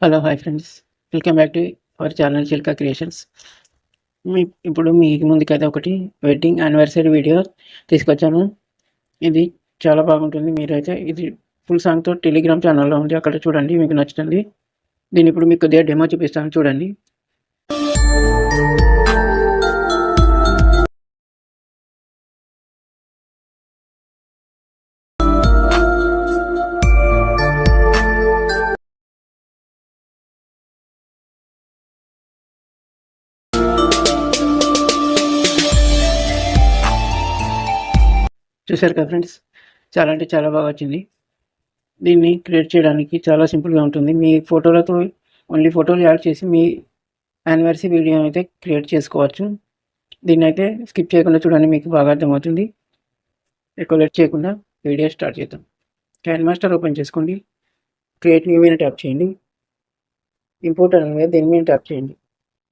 Hello hi friends, welcome back to our channel Chilka creations. ఇప్పుడు మీ ముందుకైతే ఒకటి వెడ్డింగ్ యానివర్సరీ వీడియో తీసుకొచ్చాను. ఇది చాలా బాగుంటుంది. మీరైతే ఇది ఫుల్ సాంగ్తో టెలిగ్రామ్ ఛానల్లో ఉంది, అక్కడ చూడండి, మీకు నచ్చుతుంది. దీన్ని ఇప్పుడు మీకు కొద్దిగా డెమో చూపిస్తాను, చూడండి. చూసారు కదా ఫ్రెండ్స్, చాలా అంటే చాలా బాగా వచ్చింది. దీన్ని క్రియేట్ చేయడానికి చాలా సింపుల్గా ఉంటుంది. మీ ఫోటోలతో ఓన్లీ ఫోటోలు యాడ్ చేసి మీ యానివర్సరీ వీడియో అయితే క్రియేట్ చేసుకోవచ్చు. దీన్ని అయితే స్కిప్ చేయకుండా చూడండి, మీకు బాగా అర్థమవుతుంది. ఎక్కువ లేట్ చేయకుండా వీడియో స్టార్ట్ చేద్దాం. కైన్ మాస్టర్ ఓపెన్ చేసుకోండి. క్రియేట్ న్యూ మీద ట్యాప్ చేయండి. ఇంపోర్ట్ అని మీద దీని మీద ట్యాప్ చేయండి.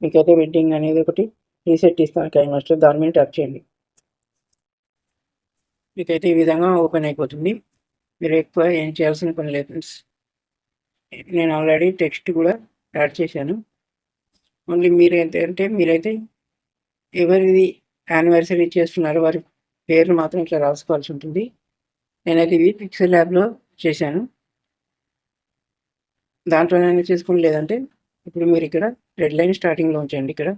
మీకైతే వెడ్డింగ్ అనేది ఒకటి రీసెట్ ఇస్తాను కైన్ మాస్టర్, దాని మీద ట్యాప్ చేయండి. మీకైతే ఈ విధంగా ఓపెన్ అయిపోతుంది. మీరు ఎక్కువ ఏం చేయాల్సిన పని లేదు ఫ్రెండ్స్. నేను ఆల్రెడీ టెక్స్ట్ కూడా యాడ్ చేశాను. ఓన్లీ మీరైతే ఎవరిది యానివర్సరీ చేస్తున్నారో వారి పేర్లు మాత్రం ఇట్లా రాసుకోవాల్సి ఉంటుంది. నేనైతే ఇవి పిక్సెల్ ల్యాబ్లో చేశాను. దాంట్లోనైనా చేసుకుని, లేదంటే ఇప్పుడు మీరు ఇక్కడ రెడ్ లైన్ స్టార్టింగ్లో ఉంచండి. ఇక్కడ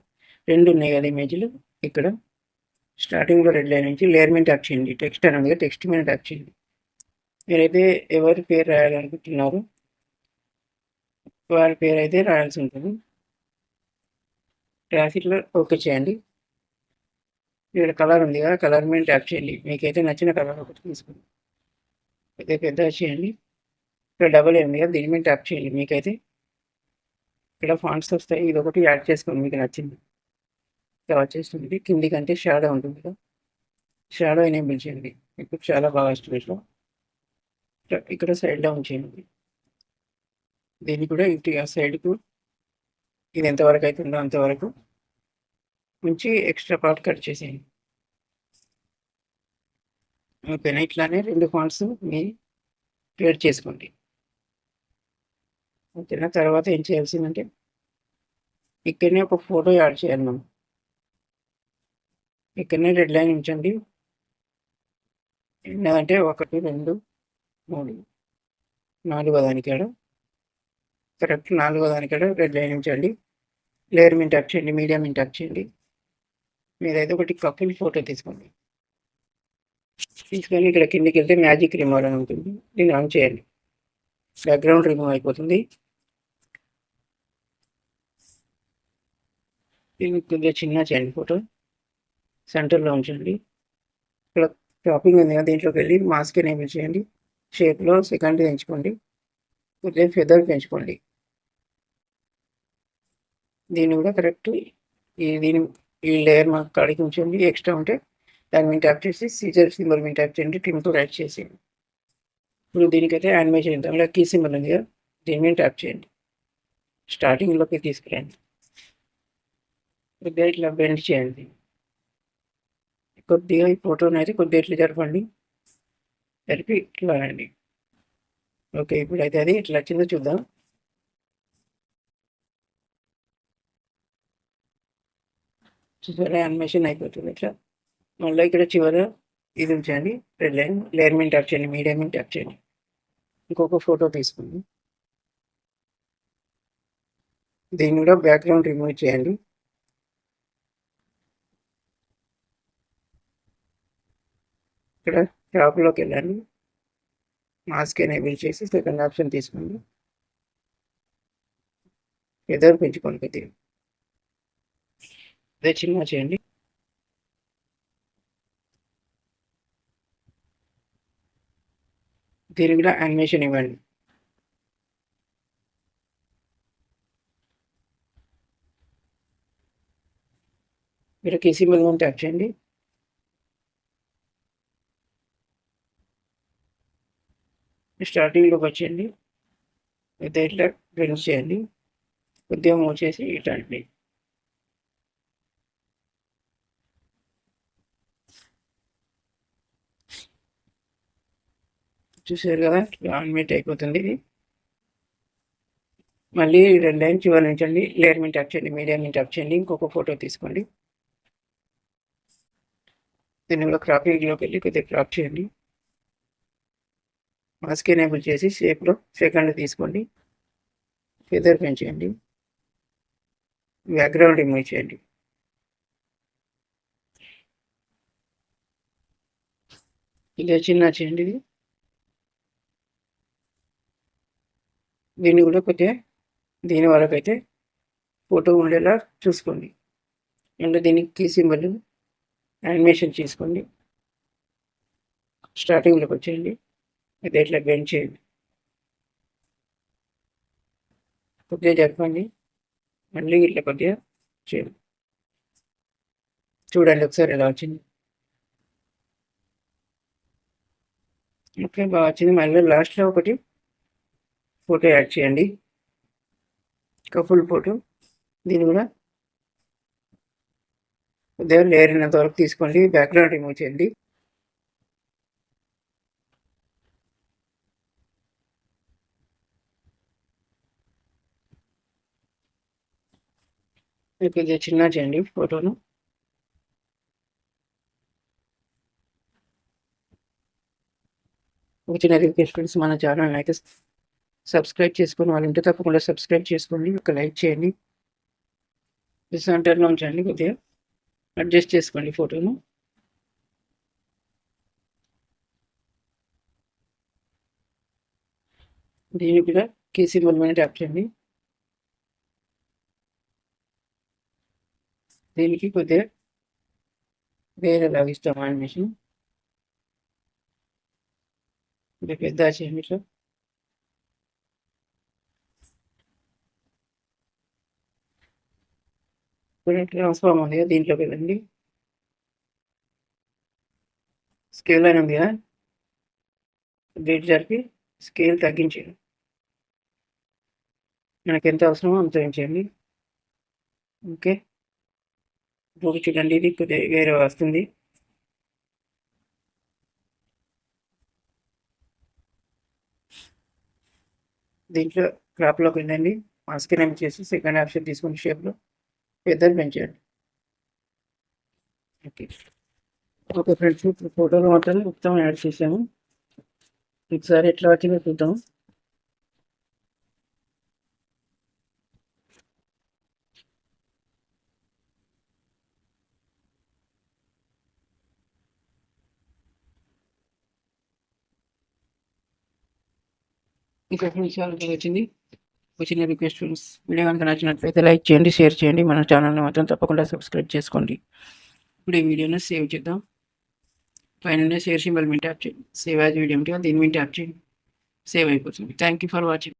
2 ఉన్నాయి కదా ఇమేజ్లు. ఇక్కడ స్టార్టింగ్లో రెడ్ లైన్ నుంచి లేయర్ మీద ట్యాప్ చేయండి. టెక్స్ట్ అని ఉంది కదా, టెక్స్ట్ మీద ట్యాప్ చేయండి. మీరైతే ఎవరి పేరు రాయాలనుకుంటున్నారో వారి పేరు అయితే రాయాల్సి ఉంటుంది. రాసి ఇట్లా ఓకే చేయండి. ఇక్కడ కలర్ ఉంది కదా, కలర్ మీద ట్యాప్ చేయండి. మీకైతే నచ్చిన కలర్ ఒకటి తీసుకోండి. అయితే పెద్దగా చేయండి. ఇక్కడ డబల్ ఉంది కదా, దీని మీద ట్యాప్ చేయండి. మీకైతే ఇక్కడ ఫాంట్స్ వస్తాయి, ఇది ఒకటి యాడ్ చేసుకోండి మీకు నచ్చింది. ఇలా వచ్చేస్తుంది. కిందికంటే షాడో ఉంటుంది కదా, షాడో ఎనేబుల్ చేయండి. ఇప్పుడు చాలా బాగా వస్తుంది. ఇక్కడ సైడ్లో ఉంచేయండి. దీన్ని కూడా ఇటు ఆ సైడ్కు ఇది ఎంతవరకు అవుతుందో అంతవరకు ఉంచి ఎక్స్ట్రా పార్ట్ కట్ చేసేయండి. ఓకేనా? ఇట్లానే 2 ఫాంట్స్ మీరు క్రియేట్ చేసుకోండి. ఓకేనా? తర్వాత ఏం చేయాల్సిందంటే ఇక్కడనే ఒక ఫోటో యాడ్ చేయాలి మనం. ఇక్కడనే రెడ్ లైన్ ఉంచండి. ఏంటంటే 1 2 3 4వ దానికాడ, కరెక్ట్ 4వ దానికాడ రెడ్ లైన్ ఉంచండి. లేయర్ మీద ట్యాప్ చేయండి, మీడియం మీద ట్యాప్ చేయండి. మీరైతే ఒకటి కపుల్ ఫోటో తీసుకొని ఇక్కడ కిందికి వెళ్తే మ్యాజిక్ రిమూవర్ అని ఉంటుంది, దీన్ని ఆన్ చేయండి. బ్యాక్గ్రౌండ్ రిమూవ్ అయిపోతుంది. దీన్ని కొద్దిగా చిన్న చేయండి. ఫోటో సెంటర్లో ఉంచండి. ఇక్కడ క్రాపింగ్ ఉంది కదా, దీంట్లోకి వెళ్ళి మాస్క్ ఎనేబుల్ చేయండి. షేప్లో సెకండ్ ఎంచుకోండి. కొద్దిగా ఫెదర్ పెంచుకోండి. దీన్ని కూడా కరెక్ట్ ఈ లేయర్ మాకు కాడికి ఉంచండి. ఎక్స్ట్రా ఉంటే దాని మీద ట్యాప్ చేసి సీజర్ సింబల్ మీద ట్యాప్ చేయండి. టిమ్తో రైట్ చేసి ఇప్పుడు దీనికైతే యానిమేషన్ ఇద్దాం. ఇలా కీ సింబల్ ఉంది కదా, దీని మీద ట్యాప్ చేయండి. స్టార్టింగ్లోకి తీసుకురండి. కొద్దిగా ఇట్లా బెండ్ చేయండి. కొద్దిగా ఈ ఫోటోని అయితే కొద్దిగా ఇట్లా జరపండి. జరిపి ఇట్లా రండి. ఓకే, ఇప్పుడైతే అది ఇట్లా వచ్చిందో చూద్దాం. చూసారా, యానిమేషన్ అయిపోతుంది ఇట్లా. మళ్ళీ ఇక్కడ చివర ఇది ఉంచండి, రెడ్ లైన్. లేయర్ మీద ట్యాప్ చేయండి, మీడియం మీద ట్యాప్ చేయండి. ఇంకొక ఫోటో తీసుకోండి. దీన్ని కూడా బ్యాక్గ్రౌండ్ రిమూవ్ చేయండి. ఇక్కడ క్రాప్లోకి వెళ్ళండి. మాస్క్ ఎనేబుల్ చేసి సెకండ్ ఆప్షన్ తీసుకోండి. ఫెదర్ పెంచుకోండి కొద్దిగా. అదే చిన్న చేయండి. దీనికి కూడా యానిమేషన్ ఇవ్వండి. మీరు కీ సింబల్ మీద ట్యాప్ చేయండి. స్టార్టింగ్లోకి వచ్చేయండి. అయితే ఇట్లా బ్లెండ్ చేయండి. కొద్దిగా మూవ్ చేసి ఇట్లా అండి. చూసారు కదా, యానిమేట్ అయిపోతుంది. ఇది మళ్ళీ 2 లైన్ చివరి నుంచండి లేయర్ మీద ట్యాప్ చేయండి, మీడియా మీద ట్యాప్ చేయండి. ఇంకొక ఫోటో తీసుకోండి. దీన్ని కూడా క్రాపింగ్లోకి వెళ్ళి కొద్దిగా క్రాప్ చేయండి. మాస్క్ ఎనేబుల్ చేసి షేప్లో సెకండ్ తీసుకోండి. ఫెదర్ పెంచేయండి. బ్యాక్గ్రౌండ్ రిమూవ్ చేయండి. ఇలా చిన్న చేయండి. దీన్ని కూడా కొద్దిగా దీని వరకు అయితే ఫోటో ఉండేలా చూసుకోండి. అండ్ దీనికి కీ సింబల్ యానిమేషన్ చేసుకోండి. స్టార్టింగ్లోకి వచ్చేయండి. అయితే ఇట్లా బెండ్ చేయండి. కొద్దిగా జరపండి. మళ్ళీ ఇట్లా కొద్దిగా చేయండి. చూడండి ఒకసారి ఎలా వచ్చింది. ఓకే, బాగా వచ్చింది. మళ్ళీ లాస్ట్లో ఒకటి ఫోటో యాడ్ చేయండి, ఫుల్ ఫోటో. దీన్ని కూడా కొద్దిగా లేయర్ అయినంత వరకు తీసుకోండి. బ్యాక్గ్రౌండ్ రిమూవ్ చేయండి. కొద్దిగా చిన్న చేయండి ఫోటోను. ఒక చిన్న రిక్వెస్ట్ ఫ్రెండ్స్, మన ఛానల్ అయితే సబ్స్క్రైబ్ చేసుకొని వాళ్ళు ఉంటే తప్పకుండా సబ్స్క్రైబ్ చేసుకోండి. ఒక లైక్ చేయండి. సెంటర్లో ఉంచండి. కొద్దిగా అడ్జస్ట్ చేసుకోండి ఫోటోను. దీన్ని కూడా కీ సింబల్ మీద ట్యాప్ చేయండి. దీనికి కొద్దిగా వేరేలాగా ఇస్తాం యానిమేషన్. ఇది పెద్ద చేయండి. ఇట్లా ట్రాన్స్ఫార్మ్ ఉంది కదా, దీంట్లోకి వెళ్ళండి. స్కేల్ అని ఉంది కదా, డేట్ జరిపి స్కేల్ తగ్గించండి. మనకి ఎంత అవసరమో అంత ఉంచండి. ఓకే, ఇప్పుడు చూడండి ఇది కొద్దిగా వేరే వస్తుంది. దీంట్లో క్రాప్లోకి వెళ్ళండి. మాస్క్ ఎనేబుల్ చేసి సెకండ్ ఆప్షన్ తీసుకుని షేప్లో పెద్దలు పెంచండి. ఓకే ఓకే ఫ్రెండ్స్, ఇప్పుడు ఫోటోలు మొత్తం యాడ్ చేసాము. ఒకసారి ఎట్లా వచ్చిందో చూద్దాం. ఇంకా ఫ్రెండ్స్ వచ్చింది. ఒక చిన్న రిక్వెస్ట్ ఫ్రెండ్స్, వీడియో కనుక నచ్చినట్లయితే లైక్ చేయండి, షేర్ చేయండి. మన ఛానల్ని మాత్రం తప్పకుండా సబ్స్క్రైబ్ చేసుకోండి. ఇప్పుడు ఈ వీడియోని సేవ్ చేద్దాం. పైన షేర్ సింబల్ మీద ట్యాప్ చేయండి. సేవ్ యాజ్ వీడియో ఉంటే దీని మీద ట్యాప్ చేయండి. సేవ్ అయిపోతుంది. Thank you for watching.